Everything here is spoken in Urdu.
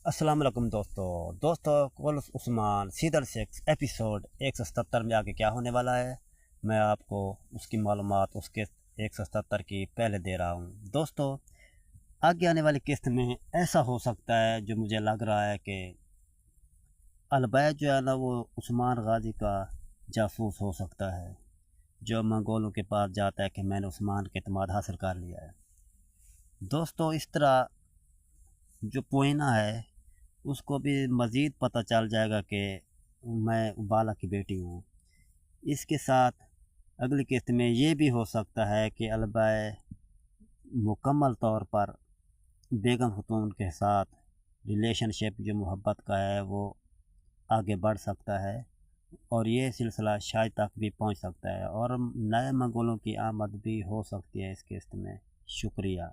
السلام علیکم دوستو کولس عثمان سیدر 6 ایپیسوڈ 177 میں آگے کیا ہونے والا ہے، میں آپ کو اس کی معلومات اس کے 177 کی پہلے دے رہا ہوں۔ دوستو آگے آنے والی قسط میں ایسا ہو سکتا ہے، جو مجھے لگ رہا ہے کہ البیت جو ہے نا وہ عثمان غازی کا جاسوس ہو سکتا ہے، جو منگولوں کے پاس جاتا ہے کہ میں نے عثمان کے اعتماد حاصل کر لیا ہے۔ دوستو اس طرح جو پوئینہ ہے اس کو بھی مزید پتہ چل جائے گا کہ میں ابالا کی بیٹی ہوں۔ اس کے ساتھ اگلی قسط میں یہ بھی ہو سکتا ہے کہ البیت مکمل طور پر بیگم خاتون کے ساتھ ریلیشن شپ جو محبت کا ہے وہ آگے بڑھ سکتا ہے، اور یہ سلسلہ شاید تک بھی پہنچ سکتا ہے، اور نئے منگولوں کی آمد بھی ہو سکتی ہے اس قسط میں۔ شکریہ۔